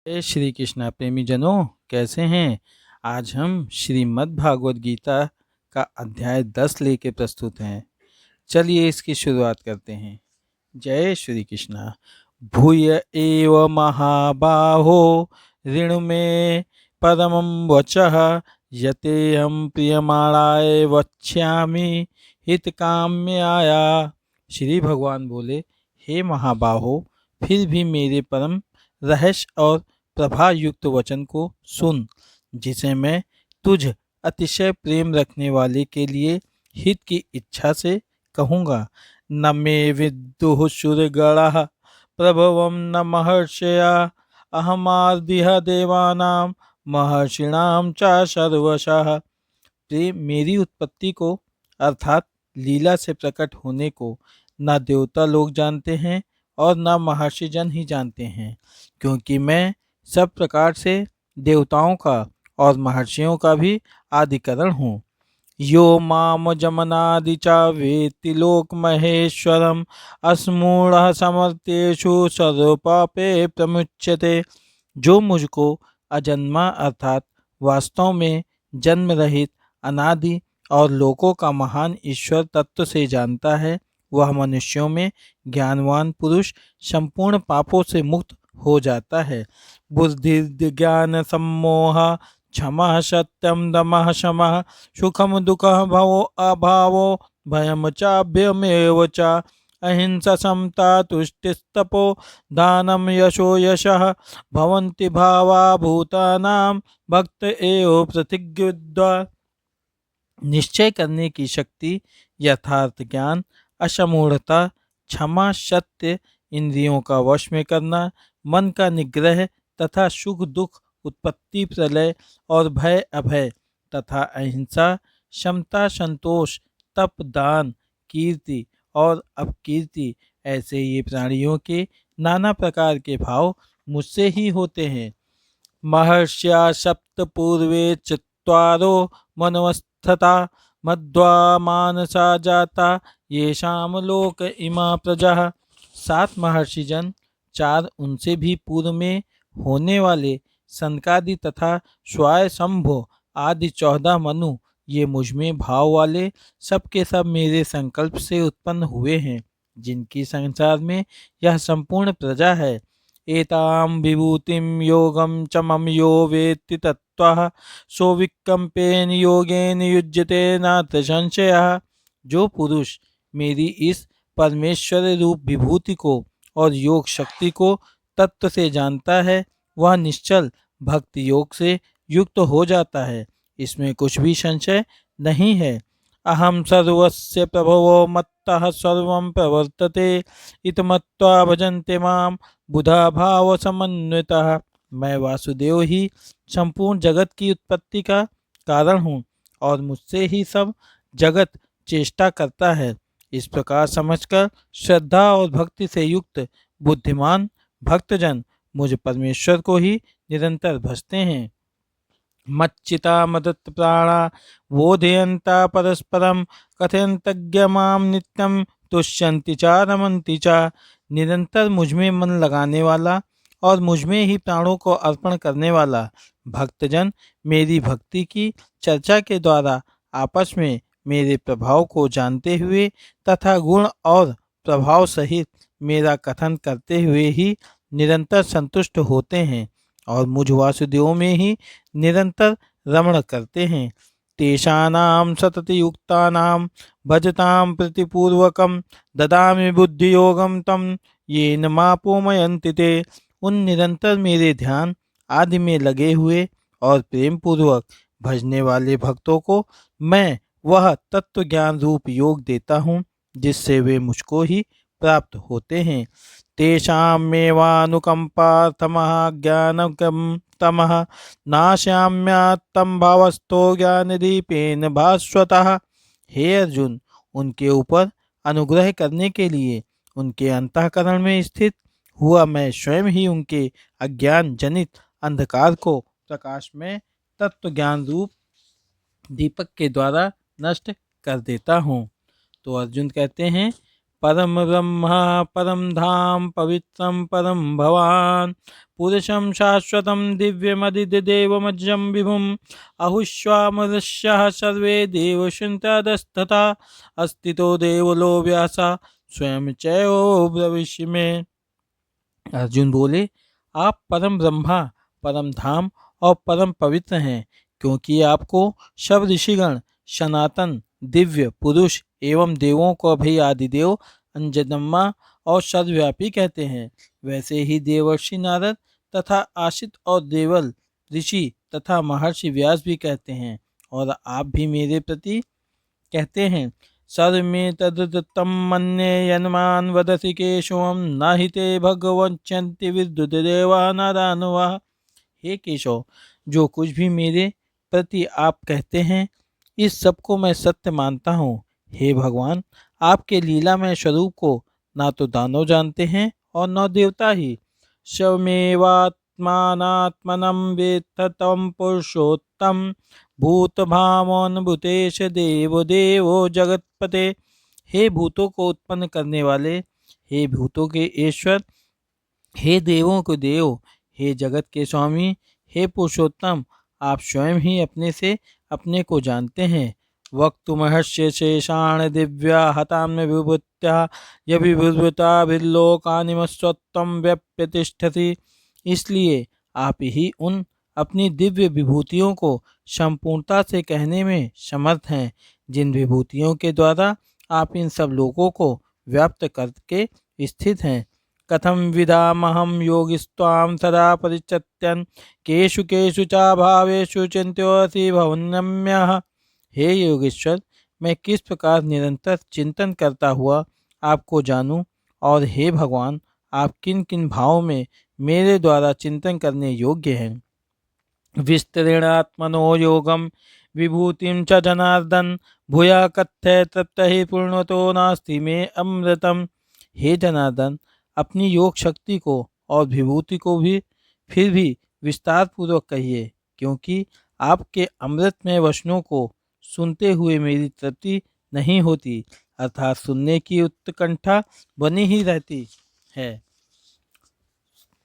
श्री कृष्णा प्रेमी जनों, कैसे हैं। आज हम श्रीमद् भागवत गीता का अध्याय 10 लेके प्रस्तुत हैं। चलिए इसकी शुरुआत करते हैं। जय श्री कृष्णा। भूय एव महाबाहो ऋण में परमं वचः यतेऽहं प्रियमाणाय वक्ष्यामि हितकाम्याय। श्री भगवान बोले, हे महाबाहो, फिर भी मेरे परम रहस्य और प्रभा युक्त वचन को सुन, जिसे मैं तुझ अतिशय प्रेम रखने वाले के लिए हित की इच्छा से कहूँगा। न मे विद्युः शूरगणाः प्रभवं न महर्षया अहमादिह देवानां महर्षिणां च सर्वशः। प्रेम मेरी उत्पत्ति को अर्थात लीला से प्रकट होने को न देवता लोग जानते हैं और न महर्षि जन ही जानते हैं, क्योंकि मैं सब प्रकार से देवताओं का और महर्षियों का भी आदिकरण हूँ। यो माम जमनादि च वेत्ति लोक महेश्वरम अस्मूढ़ समर्थेषु सर्वपापे प्रमुच्यते। जो मुझको अजन्मा अर्थात वास्तव में जन्म रहित अनादि और लोकों का महान ईश्वर तत्व से जानता है, वह मनुष्यों में ज्ञानवान पुरुष संपूर्ण पापों से मुक्त हो जाता है। बुद्धि ज्ञान सम्मोह क्षमा सत्यम दमः शमः सुखम दुःखः भवो अभावो भयम चाभ्यमेव च अहिंसा समता तुष्टिस्तपो दानम यशो यशः भवन्ति भावा भूतानां भक्त एव प्रतिज्ञा। निश्चय करने की शक्ति, यथार्थ ज्ञान, अशमूढ़ता, क्षमा, सत्य, इंद्रियों का वश में करना, मन का निग्रह तथा सुख दुख, उत्पत्ति प्रलय और भय अभय तथा अहिंसा, समता, संतोष, तप, दान, कीर्ति और अपकीर्ति, ऐसे ये प्राणियों के नाना प्रकार के भाव मुझसे ही होते हैं। महर्ष्या सप्त पूर्वे चत्वारो मनवस्थता मध्वा मानसा जाता येषाम लोक इमा प्रजा। 7 महर्षि जन, 4 उनसे भी पूर्व में होने वाले सनकादि तथा स्वयंभो आदि 14 मनु, ये मुझ में भाव वाले सबके सब मेरे संकल्प से उत्पन्न हुए हैं, जिनकी संसार में यह संपूर्ण प्रजा है। एतां विभूतिं योगं च मम यो वेत्ति तत्त्वः सोविकम्पेन योगेन युज्यते नात्र संशयः। जो पुरुष मेरी इस परमेश्वर रूप विभूति को और योग शक्ति को तत्व से जानता है, वह निश्चल भक्ति योग से युक्त हो जाता है, इसमें कुछ भी संशय नहीं है। अहम सर्वस्य प्रभवो मत्तः सर्वं प्रवर्तते इति मत्वा भजन्ते मां बुधा भाव समन्वितः। मैं वासुदेव ही संपूर्ण जगत की उत्पत्ति का कारण हूँ और मुझसे ही सब जगत चेष्टा करता है। इस प्रकार समझकर श्रद्धा और भक्ति से युक्त बुद्धिमान भक्तजन मुझ परमेश्वर को ही निरंतर भजते हैं। मच्चिता मदत् प्राणा बोधयन्ता परस्परम कथयन्तज्ञ माम नित्यम तुष्यन्ति च रमन्ति च। निरंतर मुझ में मन लगाने वाला और मुझ में ही प्राणों को अर्पण करने वाला भक्तजन मेरी भक्ति की चर्चा के द्वारा आपस में मेरे प्रभाव को जानते हुए तथा गुण और प्रभाव सहित मेरा कथन करते हुए ही निरंतर संतुष्ट होते हैं और मुझ वासुदेव में ही निरंतर रमण करते हैं। तेषानां सतति युक्तानां भजतां प्रतिपूर्वकं ददामि बुद्धि योगम तम येन मापोमयन्ति ते। उन निरंतर मेरे ध्यान आदि में लगे हुए और प्रेम पूर्वक भजने वाले भक्तों को मैं वह तत्व ज्ञान रूप योग देता हूँ, जिससे वे मुझको ही प्राप्त होते हैं। तेषामेवानुकंपार्थमः ज्ञानकं तमः नाश्याम्यात्तं भावस्थो ज्ञानदीपेन भास्वतः। हे अर्जुन, उनके ऊपर अनुग्रह करने के लिए उनके अंतःकरण में स्थित हुआ मैं स्वयं ही उनके अज्ञान जनित अंधकार को प्रकाश में तत्व ज्ञान रूप दीपक के द्वारा नष्ट कर देता हूँ। तो अर्जुन कहते हैं, परम ब्रह्मा परम धाम पवित्रम परम भवान पुरुषं शाश्वतं दिव्यमदिदेवमज्जं विभुम् अहुष्वामदस्यः सर्वे देवशुन्तदस्तथा अस्तितो देवलो व्यासा स्वयं चैव भविष्य में। अर्जुन बोले, आप परम ब्रह्मा परम धाम और परम पवित्र हैं, क्योंकि आपको सब ऋषिगण सनातन दिव्य पुरुष एवं देवों को भी आदिदेव अंजनम्मा और सर्वव्यापी कहते हैं। वैसे ही देवर्षि नारद तथा आशित और देवल ऋषि तथा महर्षि व्यास भी कहते हैं, और आप भी मेरे प्रति कहते हैं। सर्वमे तदृतं मन्ये यन्मान् वदसि केशवं न हि ते भगवञ्चन्ति विद्युदेवा नारायणवा। हे केशव, जो कुछ भी मेरे प्रति आप कहते हैं, इस सब को मैं सत्य मानता हूँ। हे भगवान, आपके लीलामय स्वरूप को ना तो दानव जानते हैं और न देवता ही। स्वमेवात्मानात्मनं वेत्थ तं पुरुषोत्तम भूतभावोन्भूतेश देव देवो जगतपते। हे भूतों को उत्पन्न करने वाले, हे भूतों के ईश्वर, हे देवों के देव, हे जगत के स्वामी, हे पुरुषोत्तम, आप स्वयं ही अपने से अपने को जानते हैं। वक्तुमर्हस्य शेषाण दिव्या हताम्य विभूत्या यभिर्भूताभिर्लोकानिमस्वत्वं व्यप्रतिष्ठति। इसलिए आप ही उन अपनी दिव्य विभूतियों को संपूर्णता से कहने में समर्थ हैं, जिन विभूतियों के द्वारा आप इन सब लोगों को व्याप्त करके स्थित हैं। कथम विदामहं योगिस्त्वां सदा परिचत्यन् केषु केषु च भावेषु चिन्त्योऽसि भवन्नम्यः। हे योगेश्वर, मैं किस प्रकार निरंतर चिंतन करता हुआ आपको जानूं, और हे भगवान, आप किन किन भावों में मेरे द्वारा चिंतन करने योग्य हैं। विस्तरेणात्मनो योगम विभूतिं च जनार्दन भूया कथ्य तप्त ही पूर्णतो नास्ति में अमृतम। हे जनार्दन, अपनी योग शक्ति को और विभूति को भी फिर भी विस्तार पूर्वक कहिए, क्योंकि आपके अमृतमय वचनों को सुनते हुए मेरी तृप्ति नहीं होती, अर्थात सुनने की उत्कंठा बनी ही रहती है।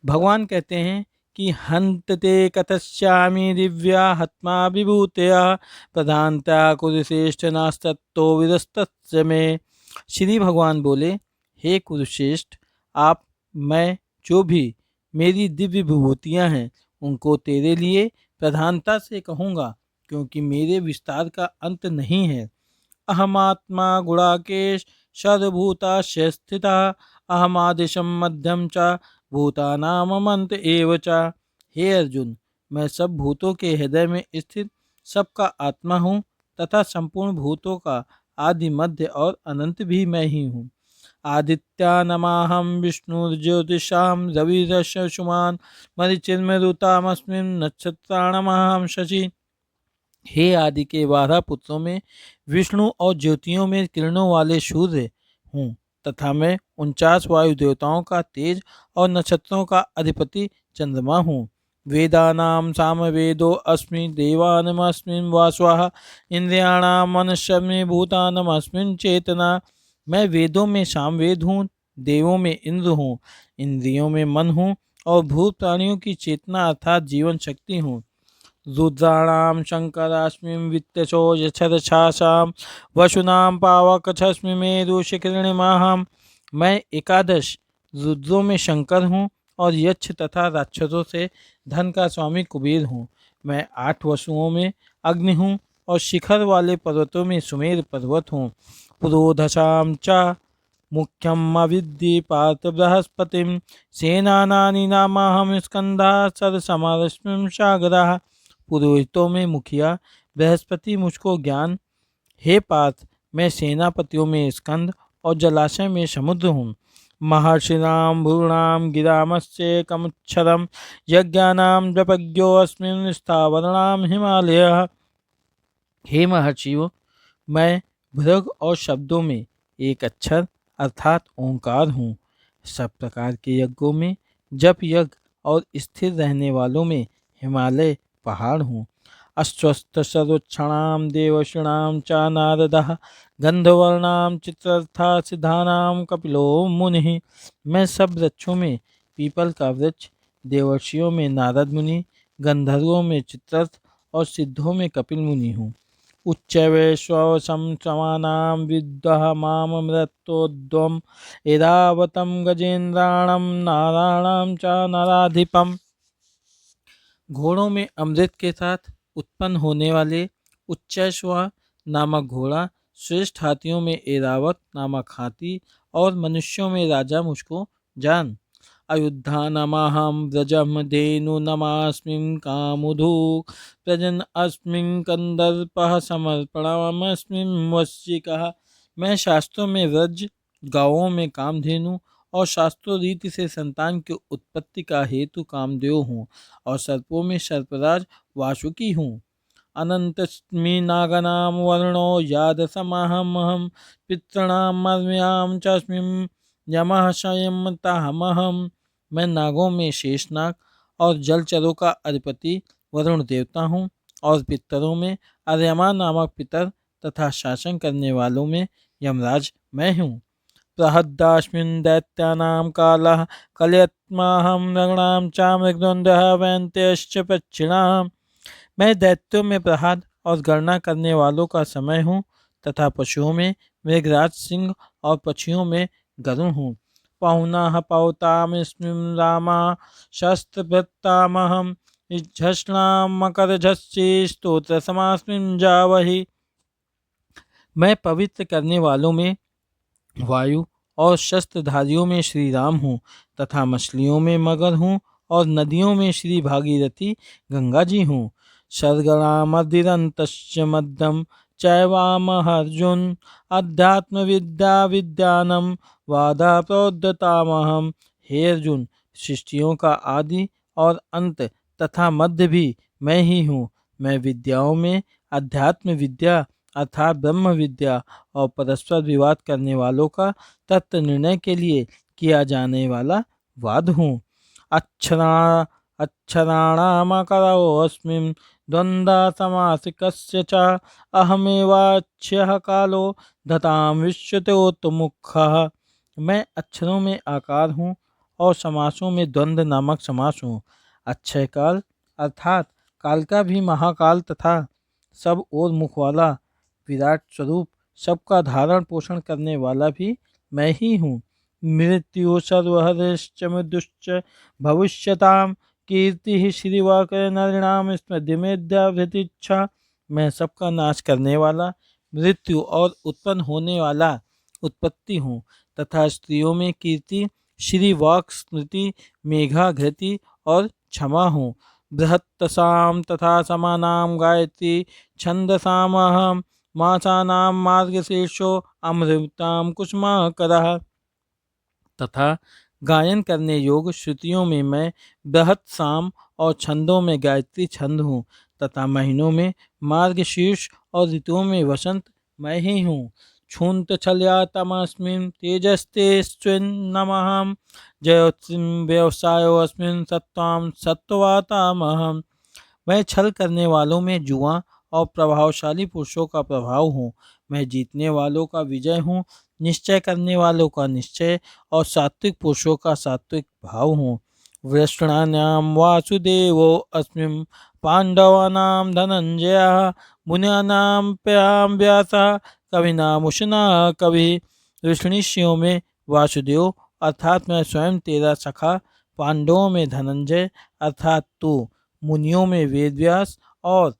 भगवान कहते हैं कि हंतते कथस्यामि दिव्या हत्मा विभूतया प्रधानता कुरुश्रेष्ठ नास्तत्तो विदस्तस्य में। श्री भगवान बोले, हे कुरुश्रेष्ठ, आप मैं जो भी मेरी दिव्य विभूतियां हैं, उनको तेरे लिए प्रधानता से कहूँगा, क्योंकि मेरे विस्तार का अंत नहीं है। अहमात्मा गुणाकेश सर्वभूताश्च स्थितः अहमादिशं मध्यम च भूतानामंत एव च। हे अर्जुन, मैं सब भूतों के हृदय में स्थित सबका आत्मा हूँ, तथा संपूर्ण भूतों का आदि मध्य और अनंत भी मैं ही हूँ। आदित्यानामहं विष्णुर्ज्योतिषां रविरश्मिमान् मरीचिर्मरुतामस्मिन् नक्षत्राणामहं शशि। हे आदि के 12 पुत्रों में विष्णु और ज्योतियों में किरणों वाले सूर्य हूँ, तथा मैं 49 वायु देवताओं का तेज और नक्षत्रों का अधिपति चंद्रमा हूँ। वेदानां सामवेदो अस्मि देवानामस्मिन् वासवः इंद्रियाणां मनस्स्मि भूतानामस्मिन् चेतना। मैं वेदों में सामवेद हूँ, देवों में इंद्र हूँ, इंद्रियों में मन हूँ, और भूत प्राणियों की चेतना अर्थात जीवन शक्ति हूँ। रुद्राणां शंकरास्मि वित्तशो यक्षरक्षासां वसुनां पावकस्मि मेरुशिखरिणीमहम्। मैं 11 रुद्रों में शंकर हूँ, और यक्ष तथा राक्षसों से धन का स्वामी कुबेर हूँ। मैं 8 वसुओं में अग्नि हूँ, और शिखर वाले पर्वतों में सुमेर पर्वत हूँ। पुरोधसां च मुख्यम अविद्धि पार्थ बृहस्पतिं सेनानानि नामाहं स्कंदः सरसमरस्मिं सागरः। पुरोहितों में मुखिया बृहस्पति मुझको ज्ञान। हे पार्थ, मैं सेनापतियों में स्कंद और जलाशय में समुद्र हूँ। महर्षिणां भूणां गिरामस्य कमुच्छरं यज्ञानां जपज्ञोऽस्मिन् स्थावराणां हिमालयः। हे महर्षियों, मैं भृग और शब्दों में एक अक्षर अर्थात ओंकार हूँ। सब प्रकार के यज्ञों में जप यज्ञ और स्थिर रहने वालों में हिमालय पहाड़ हूँ। अस्वस्थ सर्वक्षणां देवर्षिणां च नारदः गंधवर्णां चित्रर्था सिद्धानां कपिलो मुनिः। मैं सब वृक्षों में पीपल का वृक्ष, देवर्षियों में नारद मुनि, गंधर्वों में चित्रर्थ और सिद्धों में कपिल मुनि हूँ। उच्चैवेश्वसंसमानां विद्वः माममृतोद्वम् एरावतं गजेन्द्राणं नाराणां च नराधिपम्। घोड़ों में अमृत के साथ उत्पन्न होने वाले उच्चैश्व नामक घोड़ा, श्रेष्ठ हाथियों में एरावत नामक हाथी और मनुष्यों में राजा मुझको जान। अयोध्या नमाहं व्रजम धेनु नमास्मिं कामुधु प्रजन अस्मिं कंदर्पः समर्पणमस्मिं वश्यिकः। मैं शास्त्रों में व्रज, गाँवों में कामधेनु और शास्त्रों रीति से संतान की उत्पत्ति का हेतु कामदेव हूँ और सर्पों में सर्पराज वासुकी हूँ। अनंतस्मि नागानां वर्णो यादसमहमहं पितॄणां मर्म्यां चास्मि यमः संयमतामहम्। मैं नागों में शेषनाग और जलचरों का अधिपति वरुण देवता हूँ और पितरों में अर्यमा नामक पितर तथा शासन करने वालों में यमराज मैं हूँ। प्रहद्दास्मिन् दैत्यानां कालः कलयत्माहं नृणां च मृगद्वन्द्वः वैन्त्यश्च पक्षिणाम्। मैं दैत्यों में प्रहद और गणना करने वालों का समय हूँ तथा पशुओं में मृगराज सिंह और पक्षियों में गरुण हूँ। पहुनाः पौतामस्मिं रामा शस्त्रभृतामहं झष्णां मकरझस्ये स्तोत्रसमास्मिं जावहि। मैं पवित्र करने वालों में वायु और शस्त्रधारियों में श्री राम हूँ तथा मछलियों में मगर हूँ और नदियों में श्री भागीरथी गंगा जी हूँ। सर्गणामदिरन्तश्च मध्यम चैवामहर्जुन अध्यात्म विद्या विद्यानम वादा प्रोद्यतामहम। हे अर्जुन, सृष्टियों का आदि और अंत तथा मध्य भी मैं ही हूँ। मैं विद्याओं में अध्यात्म विद्या अर्थात ब्रह्म विद्या और परस्पर विवाद करने वालों का तत्व निर्णय के लिए किया जाने वाला वाद हूँ। अक्षराणामकरोऽस्मिन् द्वन्द्वसमासिकस्य च अहमेवाच्यः कालो धतां विश्वतोत्मुखः। मैं अक्षरों में आकार हूँ और समासों में द्वंद्व नामक समास हूँ। अक्षय काल अर्थात काल का भी महाकाल तथा सब और मुख वाला विराट स्वरूप सबका धारण पोषण करने वाला भी मैं ही हूँ। मृत्यु सर्वहरश्च मृदुश्च भविष्यताम कीर्ति श्रीवाक नृणाम स्मृतिमेध्यावृतिच्छा। मैं सबका नाश करने वाला, मृत्यु और उत्पन्न होने वाला उत्पत्ति हूँ तथा स्त्रियों में कीर्ति श्री वाक स्मृति मेघा घृति और क्षमा हूँ। बृहत्तसाम तथा समानाम गायत्री छंदसामहम मासानां मार्गशीर्षो अमृतां कुसुमाकरः। तथा गायन करने योग श्रुतियों में मैं बृहत साम और छंदों में गायत्री छंद हूँ तथा महीनों में मार्गशीर्ष और ऋतुओं में वसंत मैं ही हूँ। क्षुंत छलयातमस्मिन् तेजस्ते स्विन्नमहं जयोत्सिं व्यवसायोऽस्मिन् सत्त्वां सत्त्ववातामहम्। मैं छल करने वालों में जुआ और प्रभावशाली पुरुषों का प्रभाव हूँ। मैं जीतने वालों का विजय हूँ, निश्चय करने वालों का निश्चय और सात्विक पुरुषों का सात्विक भाव हूँ। वृष्णानां वासुदेवो अस्मिन् पांडवानां धनंजयः मुनीनां प्याम व्यासः कविनामुषणा कवि। ऋषियों में वासुदेव अर्थात मैं स्वयं तेरा सखा, पांडवों में धनंजय अर्थात तू, मुनियों में वेदव्यास और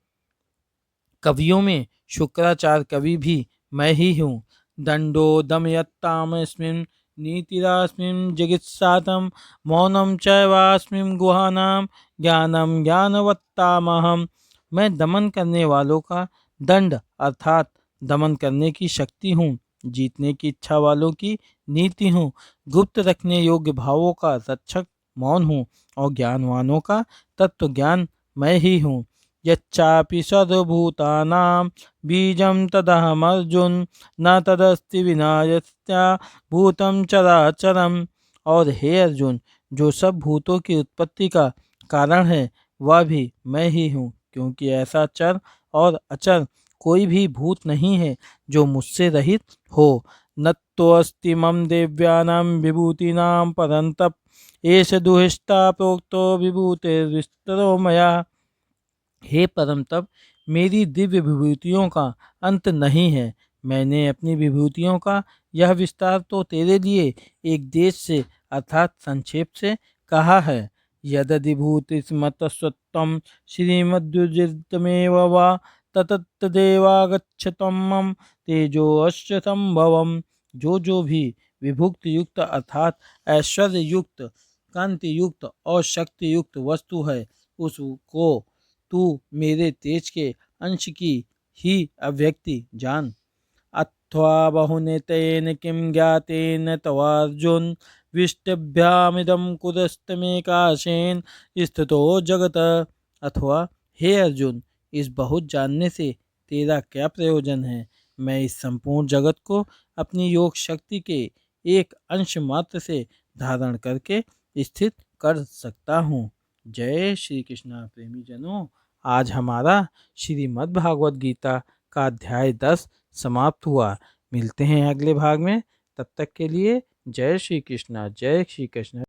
कवियों में शुक्राचार्य कवि भी मैं ही हूँ। दंडो दमयत्तामस्मिन् नीतिरास्मिन् जिगीषातं मौनं चैवास्मिन् गुहानां ज्ञानं ज्ञानवत्तामहम्। मैं दमन करने वालों का दंड अर्थात दमन करने की शक्ति हूँ, जीतने की इच्छा वालों की नीति हूँ, गुप्त रखने योग्य भावों का रक्षक मौन हूँ और ज्ञानवानों का तत्व ज्ञान मैं ही हूँ। यच्चापि सर्वभूतानां बीजं तदहमर्जुन न तदस्ति विना यस्या भूतं चराचरम्। और हे अर्जुन, जो सब भूतों की उत्पत्ति का कारण है वह भी मैं ही हूँ, क्योंकि ऐसा चर और अचर कोई भी भूत नहीं है जो मुझसे रहित हो। नत्वस्ति मम दिव्यानां विभूतीनां परन्तप एष दुहिष्टा प्रोक्तो विभूतिर्विस्तरो मया। हे परम तप, मेरी दिव्य विभूतियों का अंत नहीं है। मैंने अपनी विभूतियों का यह विस्तार तो तेरे लिए एक देश से अर्थात संक्षेप से कहा है। यदधिभूतिस्मतस्त्वं श्रीमद्युजितमेव वा ततत्तदेवागच्छतं मम तेजोश्च संभवम्। जो भी विभुक्त युक्त अर्थात ऐश्वर्य युक्त, कांति युक्त और शक्ति युक्त वस्तु है, उसको तू मेरे तेज के अंश की ही अभिव्यक्ति जान। अथवा बहुनेतेन किं ज्ञातेन तवार्जुन विष्टभ्यामिदं कुतस्तमेकाशेन स्थितो जगत। अथवा हे अर्जुन, इस बहुत जानने से तेरा क्या प्रयोजन है। मैं इस संपूर्ण जगत को अपनी योग शक्ति के एक अंश मात्र से धारण करके स्थित कर सकता हूँ। जय श्री कृष्णा। प्रेमी जनों, आज हमारा श्रीमद् भागवत गीता का अध्याय 10 समाप्त हुआ। मिलते हैं अगले भाग में, तब तक के लिए जय श्री कृष्णा, जय श्री कृष्ण।